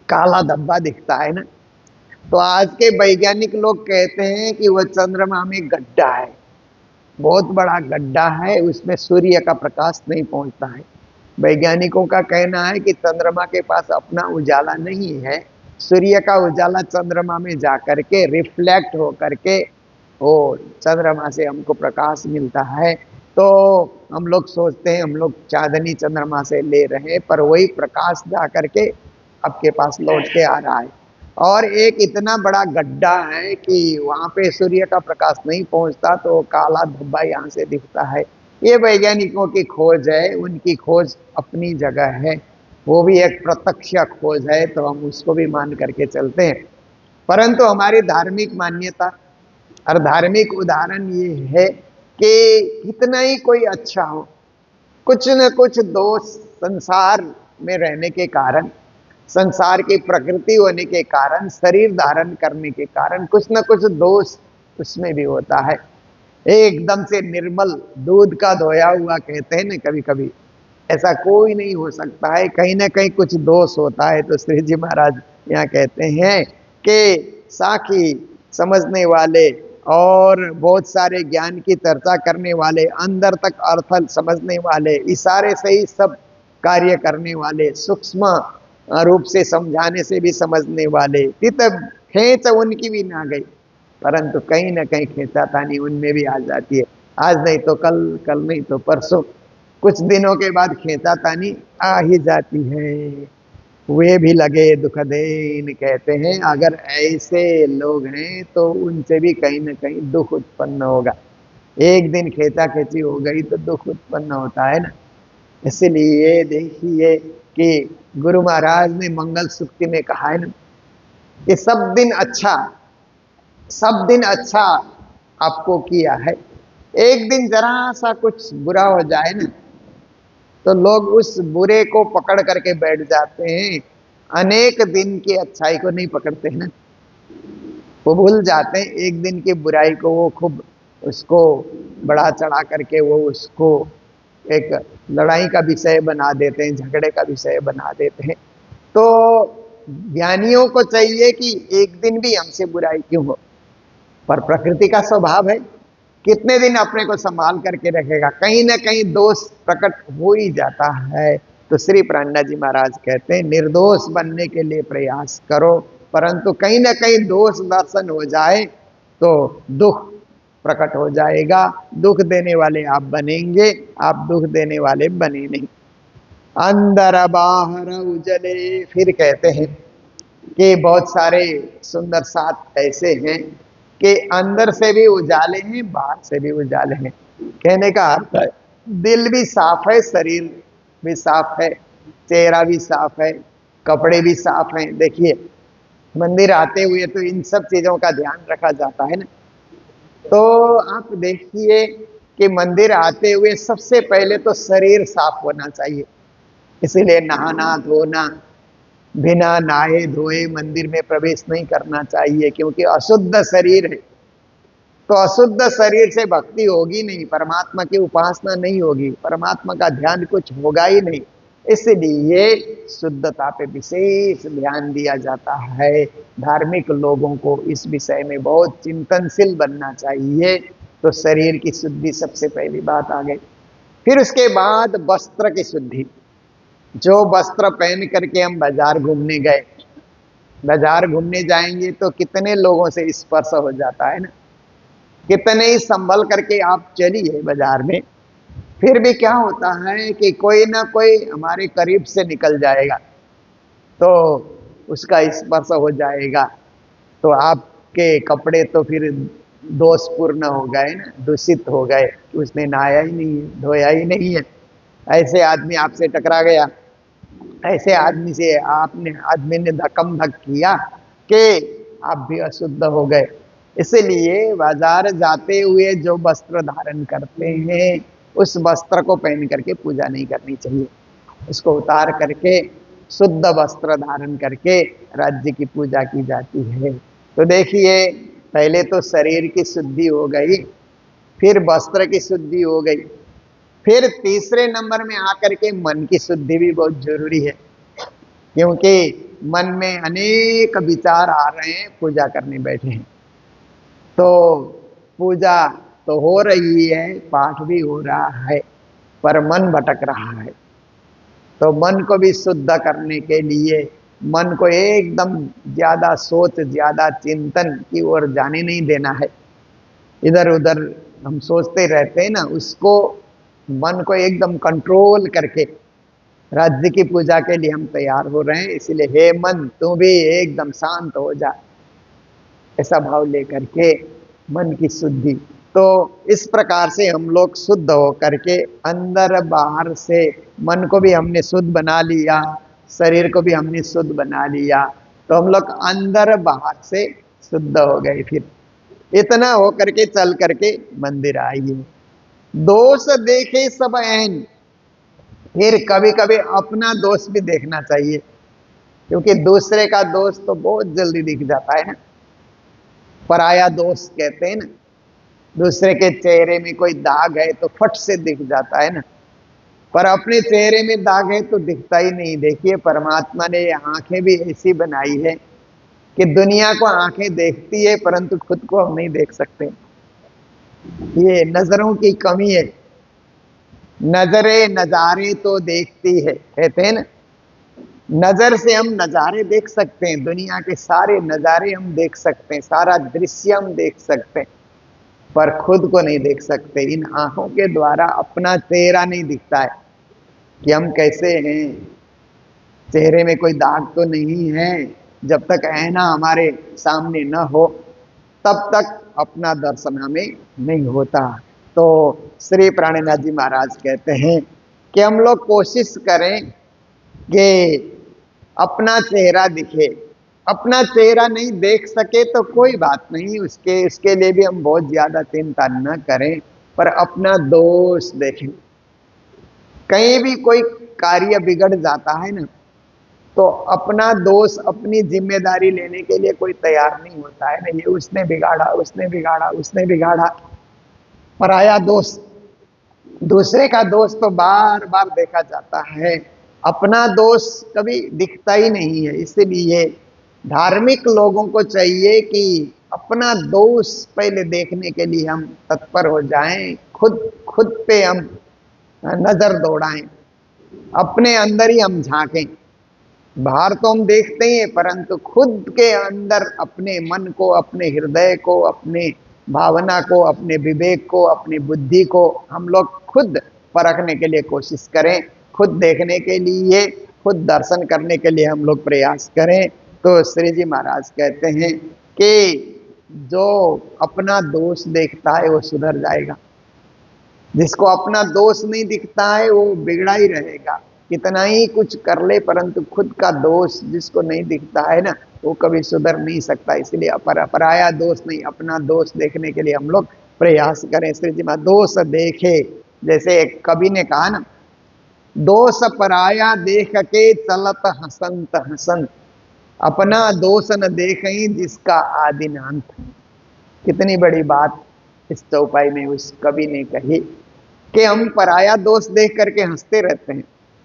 काला धब्बा दिखता है ना। तो आज के वैज्ञानिक लोग कहते हैं कि वह चंद्रमा में गड्ढा है, बहुत बड़ा गड्ढा है, उसमें सूर्य का प्रकाश नहीं पहुंचता है। वैज्ञानिकों का कहना है कि चंद्रमा के पास अपना उजाला नहीं है, सूर्य का उजाला चंद्रमा में जाकर के रिफ्लेक्ट हो करके वो चंद्रमा से हमको प्रकाश मिलता है। तो हम लोग सोचते हैं हम लोग चांदनी चंद्रमा से ले रहे हैं, पर वही प्रकाश जा करके आपके पास लौट के आ रहा है। और एक इतना बड़ा गड्ढा है कि वहां पे सूर्य का प्रकाश नहीं पहुंचता, तो काला धब्बा यहाँ से दिखता है। ये वैज्ञानिकों की खोज है, उनकी खोज अपनी जगह है, वो भी एक प्रत्यक्ष खोज है, तो हम उसको भी मान करके चलते हैं। परंतु हमारी धार्मिक मान्यता और धार्मिक उदाहरण ये है कि कितना ही कोई अच्छा हो, कुछ न कुछ दोष संसार में रहने के कारण, संसार की प्रकृति होने के कारण, शरीर धारण करने के कारण कुछ न कुछ दोष उसमें भी होता है। एकदम से निर्मल दूध का धोया हुआ कहते हैं ना, कभी कभी ऐसा कोई नहीं हो सकता है, कहीं ना कहीं कुछ दोष होता है। तो श्री जी महाराज यहाँ कहते हैं कि साखी समझने वाले और बहुत सारे ज्ञान की चर्चा करने वाले, अंदर तक अर्थ समझने वाले, इशारे से ही सब कार्य करने वाले, सूक्ष्म रूप से समझाने से भी समझने वाले, तित खेच उनकी भी ना गई, परंतु कहीं ना कहीं खींचातानी उनमें भी आ जाती है। आज नहीं तो कल, कल नहीं तो परसों, कुछ दिनों के बाद खींचातानी आ ही जाती है। वे भी लगे दुख देन, कहते हैं अगर ऐसे लोग हैं तो उनसे भी कहीं ना कहीं दुख उत्पन्न होगा। एक दिन खेचा खेची हो गई तो दुख उत्पन्न होता है ना। इसलिए देखिए कि गुरु महाराज ने मंगल सूक्ति में कहा है ना कि सब दिन अच्छा, सब दिन अच्छा आपको किया है, एक दिन जरा सा कुछ बुरा हो जाए ना तो लोग उस बुरे को पकड़ करके बैठ जाते हैं, अनेक दिन की अच्छाई को नहीं पकड़ते हैं ना। वो भूल जाते हैं एक दिन की बुराई को, वो खूब उसको बढ़ा चढ़ा करके वो उसको एक लड़ाई का विषय बना देते हैं, झगड़े का विषय बना देते हैं। तो ज्ञानियों को चाहिए कि एक दिन भी हमसे बुराई क्यों हो, पर प्रकृति का स्वभाव है, कितने दिन अपने को संभाल करके रखेगा, कहीं ना कहीं दोष प्रकट हो ही जाता है। तो श्री प्राणनाथ जी महाराज कहते हैं निर्दोष बनने के लिए प्रयास करो, परंतु कहीं ना कहीं दोष दर्शन हो जाए तो दुख प्रकट हो जाएगा। दुख देने वाले आप बनेंगे, आप दुख देने वाले बने नहीं। अंदर बाहर उजले, फिर कहते हैं कि बहुत सारे सुंदर साथ ऐसे हैं कि अंदर से भी उजाले हैं, बाहर से भी उजाले हैं। कहने का अर्थ है दिल भी साफ है, शरीर भी साफ है, चेहरा भी साफ है, कपड़े भी साफ हैं। देखिए मंदिर आते हुए तो इन सब चीजों का ध्यान रखा जाता है ना। तो आप देखिए कि मंदिर आते हुए सबसे पहले तो शरीर साफ होना चाहिए, इसीलिए नहाना धोना, बिना नहाए धोए मंदिर में प्रवेश नहीं करना चाहिए, क्योंकि अशुद्ध शरीर है। तो अशुद्ध शरीर से भक्ति होगी नहीं, परमात्मा की उपासना नहीं होगी, परमात्मा का ध्यान कुछ होगा ही नहीं। इसलिए शुद्धता पे विशेष ध्यान दिया जाता है। धार्मिक लोगों को इस विषय में बहुत चिंतनशील बनना चाहिए। तो शरीर की शुद्धि सबसे पहली बात आ गई। फिर उसके बाद वस्त्र की शुद्धि। जो वस्त्र पहन करके हम बाजार घूमने गए, बाजार घूमने जाएंगे तो कितने लोगों से स्पर्श हो जाता है ना, कितने ही संभल करके आप चलिए बाजार में, फिर भी क्या होता है कि कोई ना कोई हमारे करीब से निकल जाएगा तो उसका स्पर्श हो जाएगा, तो आपके कपड़े तो फिर दोषपूर्ण हो गए ना, दूषित हो गए, उसने नहाया ही नहीं है, धोया ही नहीं है। ऐसे आदमी आपसे टकरा गया, ऐसे आदमी से आपने आदमी ने धक्कम धक किया कि आप भी अशुद्ध हो गए। इसलिए बाजार जाते हुए जो वस्त्र धारण करते हैं उस वस्त्र को पहन करके पूजा नहीं करनी चाहिए। उसको उतार करके शुद्ध वस्त्र धारण करके राज्य की पूजा की जाती है। तो देखिए, पहले तो शरीर की शुद्धि हो गई, फिर वस्त्र की शुद्धि हो गई, फिर तीसरे नंबर में आकर के मन की शुद्धि भी बहुत जरूरी है, क्योंकि मन में अनेक विचार आ रहे हैं, पूजा करने बैठे हैं तो पूजा तो हो रही है, पाठ भी हो रहा है, पर मन भटक रहा है। तो मन को भी शुद्ध करने के लिए मन को एकदम ज्यादा सोच, ज्यादा चिंतन की ओर जाने नहीं देना है। इधर उधर हम सोचते रहते हैं ना, उसको मन को एकदम कंट्रोल करके राज्य की पूजा के लिए हम तैयार हो रहे हैं। इसलिए हे मन, तू भी एकदम शांत हो जा, ऐसा भाव लेकर के मन की शुद्धि। तो इस प्रकार से हम लोग शुद्ध हो करके अंदर बाहर से मन को भी हमने शुद्ध बना लिया, शरीर को भी हमने शुद्ध बना लिया, तो हम लोग अंदर बाहर से शुद्ध हो गए। फिर इतना हो करके चल करके मंदिर आइए। दोष देखे सब ऐन। फिर कभी कभी अपना दोष भी देखना चाहिए, क्योंकि दूसरे का दोष तो बहुत जल्दी दिख जाता है ना, पराया दोष कहते हैं ना। दूसरे के चेहरे में कोई दाग है तो फट से दिख जाता है ना, पर अपने चेहरे में दाग है तो दिखता ही नहीं। देखिए, परमात्मा ने ये आंखें भी ऐसी बनाई है कि दुनिया को आंखें देखती है परंतु खुद को हम नहीं देख सकते। ये नजरों की कमी है। नजरे नजारे तो देखती है, कहते हैं ना, नजर से हम नजारे देख सकते हैं, दुनिया के सारे नजारे हम देख सकते हैं, सारा दृश्य हम देख सकते हैं, पर खुद को नहीं देख सकते। इन आंखों के द्वारा अपना चेहरा नहीं दिखता है कि हम कैसे हैं, चेहरे में कोई दाग तो नहीं है। जब तक ऐना हमारे सामने न हो तब तक अपना दर्शन हमें नहीं होता। तो श्री प्राणनाथ जी महाराज कहते हैं कि हम लोग कोशिश करें कि अपना चेहरा दिखे। अपना चेहरा नहीं देख सके तो कोई बात नहीं, उसके लिए भी हम बहुत ज्यादा चिंता न करें, पर अपना दोष देखें। कहीं भी कोई कार्य बिगड़ जाता है ना, तो अपना दोष, अपनी जिम्मेदारी लेने के लिए कोई तैयार नहीं होता है ना। ये उसने बिगाड़ा, उसने बिगाड़ा, उसने बिगाड़ा, पराया दोष, दूसरे का दोष तो बार बार देखा जाता है, अपना दोष कभी दिखता ही नहीं है। इसलिए धार्मिक लोगों को चाहिए कि अपना दोष पहले देखने के लिए हम तत्पर हो जाएं, खुद पे हम नजर दौड़ाएं, अपने अंदर ही हम झांकें। बाहर तो हम देखते हैं परंतु खुद के अंदर अपने मन को, अपने हृदय को, अपने भावना को, अपने विवेक को, अपनी बुद्धि को हम लोग खुद परखने के लिए कोशिश करें, खुद देखने के लिए, खुद दर्शन करने के लिए हम लोग प्रयास करें। तो श्री जी महाराज कहते हैं कि जो अपना दोष देखता है वो सुधर जाएगा, जिसको अपना दोष नहीं दिखता है वो बिगड़ा ही रहेगा। कितना ही कुछ कर ले परंतु खुद का दोष जिसको नहीं दिखता है ना, वो कभी सुधर नहीं सकता। इसलिए पराया दोष नहीं, अपना दोष देखने के लिए हम लोग प्रयास करें। श्री जी महाराज दोष देखे, जैसे एक कवि ने कहा ना, दोष पराया देख के चलत हसंत हसंत, अपना दोष न देखें जिसका आदि अंत। कितनी बड़ी बात इस चौपाई में उस कवि ने कही कि हम पराया दोष देख करके हंसते रहते हैं,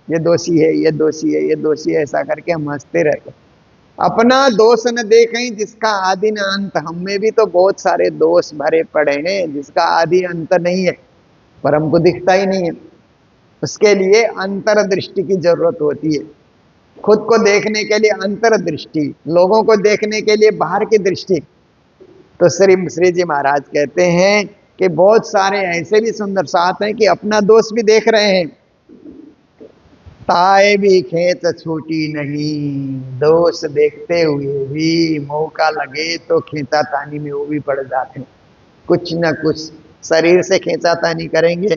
ये दोषी है, ये दोषी है, ये दोषी है, ऐसा करके हम हंसते रहते। अपना दोष न देखें जिसका आदि न अंत। हम में भी तो बहुत सारे दोष भरे पड़े हैं जिसका आदि अंत नहीं है, पर हमको दिखता ही नहीं है। उसके लिए अंतर्दृष्टि की जरूरत होती है। खुद को देखने के लिए अंतर्दृष्टि, लोगों को देखने के लिए बाहर की दृष्टि। तो श्री जी महाराज कहते हैं कि बहुत सारे ऐसे भी सुंदर साथ हैं कि अपना दोष भी देख रहे हैं। ताए भी खेत छूटी नहीं, दोष देखते हुए भी मौका लगे तो खींचातानी में वो भी पड़ जाते हैं। कुछ न कुछ शरीर से खींचातानी करेंगे,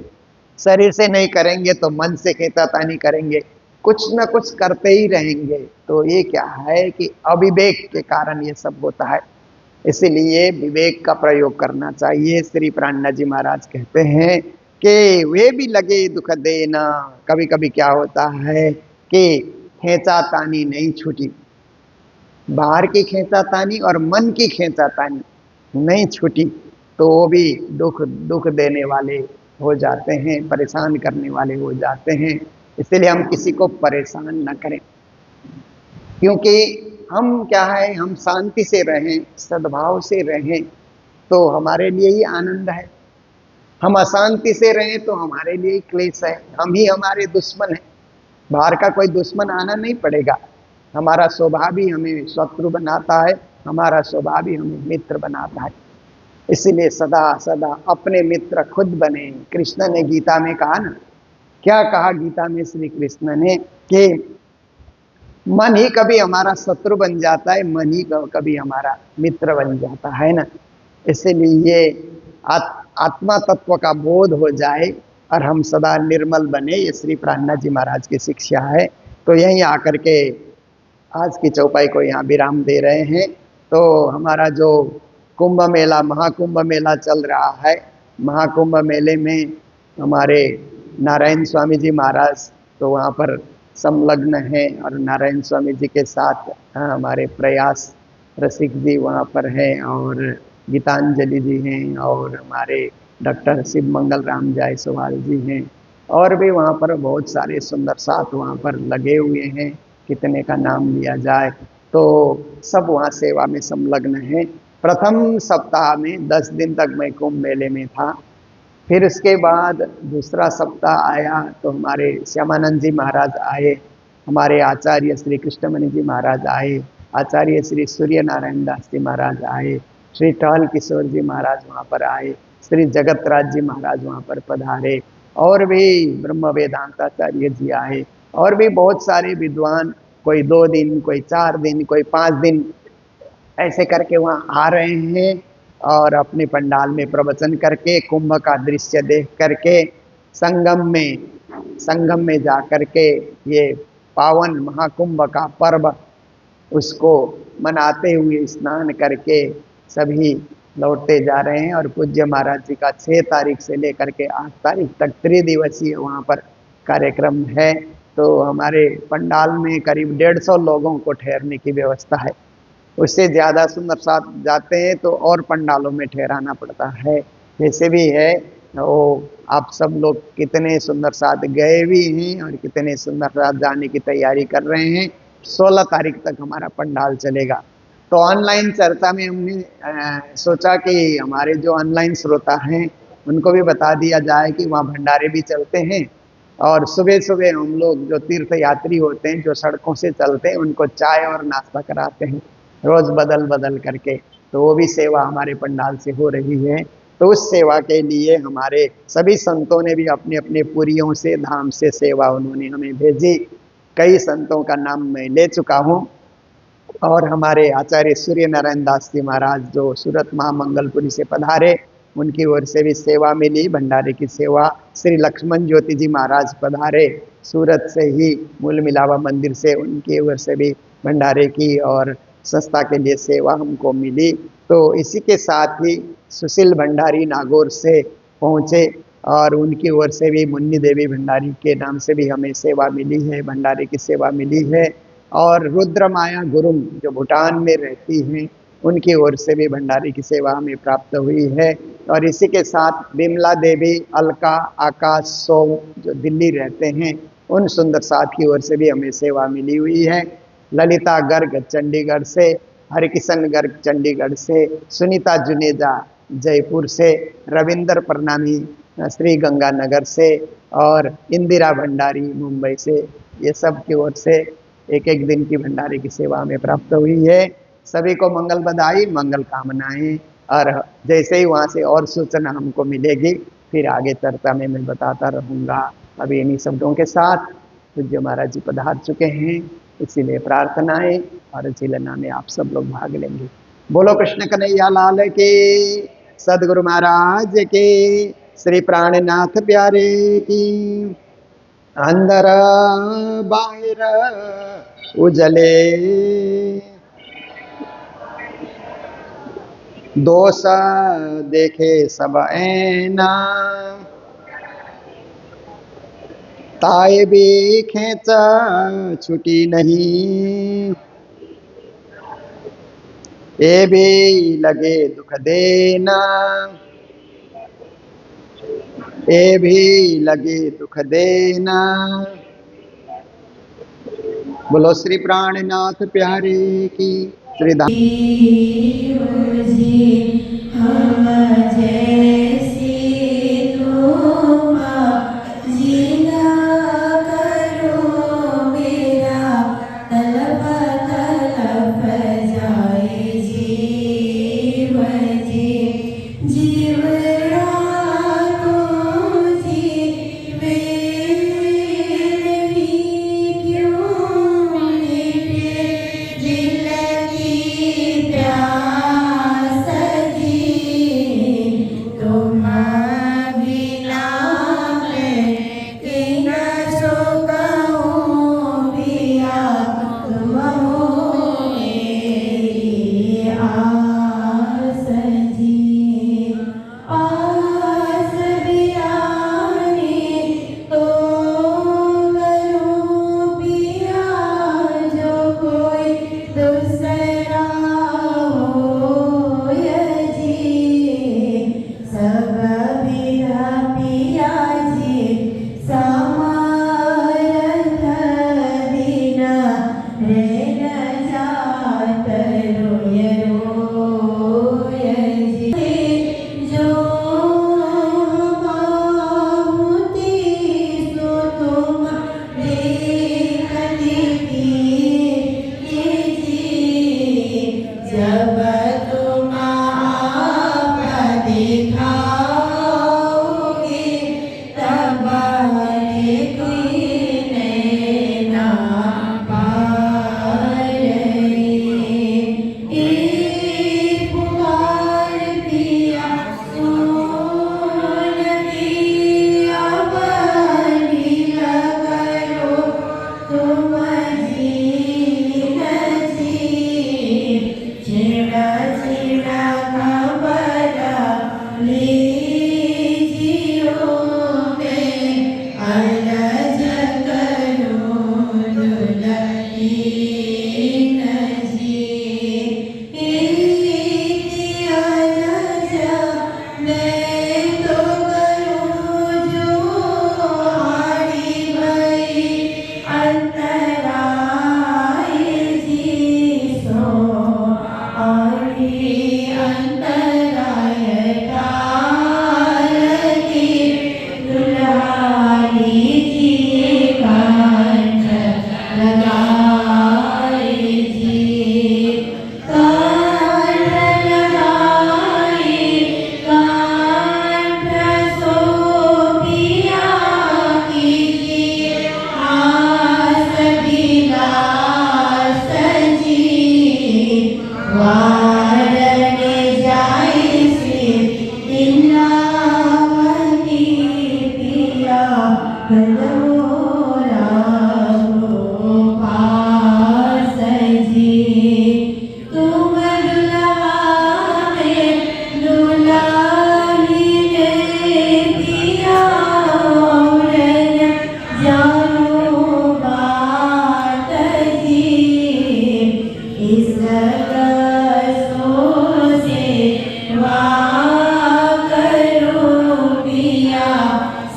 शरीर से नहीं करेंगे तो मन से खींचातानी करेंगे, कुछ न कुछ करते ही रहेंगे। तो ये क्या है कि अविवेक के कारण ये सब होता है। इसलिए विवेक का प्रयोग करना चाहिए। श्री प्राणनाथ जी महाराज कहते हैं कि वे भी लगे दुख देना। कभी कभी क्या होता है कि खींचातानी नहीं छूटी, बाहर की खींचातानी और मन की खींचातानी नहीं छूटी, तो वो भी दुख देने वाले हो जाते हैं, परेशान करने वाले हो जाते हैं। इसलिए हम किसी को परेशान न करें, क्योंकि हम क्या है, हम शांति से रहें, सद्भाव से रहें तो हमारे लिए ही आनंद है। हम अशांति से रहें तो हमारे लिए ही क्लेश है, हम ही हमारे दुश्मन हैं। बाहर का कोई दुश्मन आना नहीं पड़ेगा। हमारा स्वभाव ही हमें शत्रु बनाता है, हमारा स्वभाव ही हमें मित्र बनाता है। इसलिए सदा सदा अपने मित्र खुद बने। कृष्ण ने गीता में कहा ना, क्या कहा गीता में श्री कृष्ण ने कि मन ही कभी हमारा शत्रु बन जाता है, मन ही कभी हमारा मित्र बन जाता है ना। इसलिए आत्मा तत्व का बोध हो जाए और हम सदा निर्मल बने, ये श्री प्राणनाथ जी महाराज की शिक्षा है। तो यहीं आकर के आज की चौपाई को यहाँ विराम दे रहे हैं। तो हमारा जो कुंभ मेला, महाकुंभ मेला चल रहा है, महाकुंभ मेले में हमारे नारायण स्वामी जी महाराज तो वहाँ पर संलग्न हैं और नारायण स्वामी जी के साथ हमारे प्रयास रसिक जी वहाँ पर हैं और गीतांजलि जी हैं और हमारे डॉक्टर शिव मंगल राम जायसवाल जी हैं और भी वहाँ पर बहुत सारे सुंदर साथ वहाँ पर लगे हुए हैं। कितने का नाम लिया जाए, तो सब वहाँ सेवा में संलग्न हैं। प्रथम सप्ताह में 10 दिन तक मैं कुंभ मेले में था। फिर उसके बाद दूसरा सप्ताह आया तो हमारे श्यामानंद जी महाराज आए, हमारे आचार्य श्री कृष्णमणि जी महाराज आए, आचार्य श्री सूर्य नारायण दास जी महाराज आए, श्री टहल किशोर जी महाराज वहाँ पर आए, श्री जगतराज जी महाराज वहाँ पर पधारे और भी ब्रह्म वेदांताचार्य जी आए और भी बहुत सारे विद्वान, कोई 2 दिन, कोई 4 दिन, कोई 5 दिन ऐसे करके वहाँ आ रहे हैं और अपने पंडाल में प्रवचन करके कुंभ का दृश्य देख करके संगम में जा करके ये पावन महाकुंभ का पर्व उसको मनाते हुए स्नान करके सभी लौटते जा रहे हैं। और पूज्य महाराज जी का 6 तारीख से लेकर के 8 तारीख तक त्रिदिवसीय वहाँ पर कार्यक्रम है। तो हमारे पंडाल में करीब 150 लोगों को ठहरने की व्यवस्था है। उससे ज़्यादा सुंदर साथ जाते हैं तो और पंडालों में ठहराना पड़ता है। जैसे भी है वो आप सब लोग कितने सुंदर साथ गए भी हैं और कितने सुंदर साथ जाने की तैयारी कर रहे हैं। 16 तारीख तक हमारा पंडाल चलेगा। तो ऑनलाइन चर्चा में हमने सोचा कि हमारे जो ऑनलाइन श्रोता हैं उनको भी बता दिया जाए कि वहाँ भंडारे भी चलते हैं और सुबह सुबह हम लोग जो तीर्थ यात्री होते हैं, जो सड़कों से चलते हैं, उनको चाय और नाश्ता कराते हैं रोज़ बदल बदल करके। तो वो भी सेवा हमारे पंडाल से हो रही है। तो उस सेवा के लिए हमारे सभी संतों ने भी अपने अपने पुरियों से, धाम से सेवा उन्होंने हमें भेजी। कई संतों का नाम मैं ले चुका हूँ और हमारे आचार्य सूर्य नारायण दास जी महाराज जो सूरत महामंगलपुरी से पधारे, उनकी ओर से भी सेवा मिली, भंडारे की सेवा। श्री लक्ष्मण ज्योति जी महाराज पधारे सूरत से ही, मूल मिलावा मंदिर से, उनकी ओर से भी भंडारे की और संस्था के लिए सेवा हमको मिली। तो इसी के साथ ही सुशील भंडारी नागौर से पहुँचे और उनकी ओर से भी मुन्नी देवी भंडारी के नाम से भी हमें सेवा मिली है, भंडारे की सेवा मिली है। और रुद्र माया गुरुंग जो भूटान में रहती हैं, उनकी ओर से भी भंडारे की सेवा हमें प्राप्त हुई है। और इसी के साथ विमला देवी, अलका, आकाश, सोम जो दिल्ली रहते हैं, उन सुंदर साथ की ओर से भी हमें सेवा मिली हुई है। ललिता गर्ग चंडीगढ़ से, हरिकिशन गर्ग चंडीगढ़ से, सुनीता जुनेजा जयपुर से, रविंदर प्रणामी श्री गंगानगर से और इंदिरा भंडारी मुंबई से, ये सब की ओर से एक एक दिन की भंडारे की सेवा हमें प्राप्त हुई है। सभी को मंगल बधाई, मंगल कामनाएं। और जैसे ही वहाँ से और सूचना हमको मिलेगी फिर आगे चर्चा में मैं बताता रहूँगा। अभी इन्हीं शब्दों के साथ पूज्य महाराज जी पधार चुके हैं, इसीलिए प्रार्थनाएं और चिलना में आप सब लोग भाग लेंगे। बोलो कृष्ण कन्हैया लाल की, सदगुरु महाराज के, श्री प्राणनाथ प्यारे की। अंदर बाहर उजले, दोष देखे सब ऐना, ताए भी खेच छुटी नहीं, ये भी लगे दुख देना, ये भी लगे दुख देना। बोलो श्री प्राणनाथ प्यारे की। श्री धाम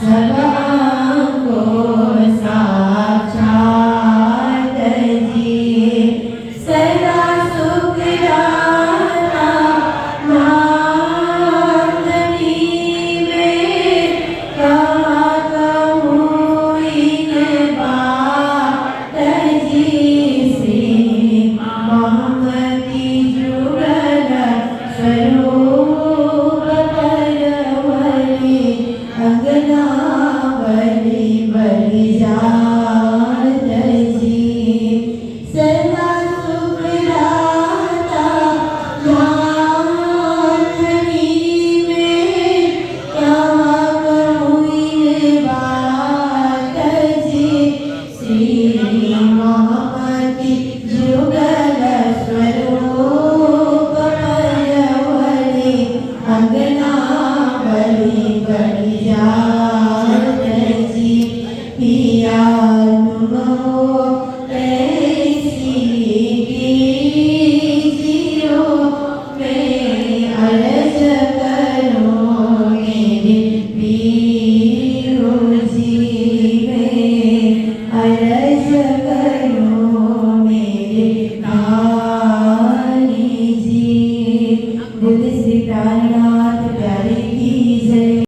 सबको सा अंगना बलि बलि जात जी पिया तुम हो ऐसी कीजियो मैं अर्ज करूं मेरे पीरो जी मैं अर्ज करूं मेरे काली जी बुद्ध श्री प्राणनाथ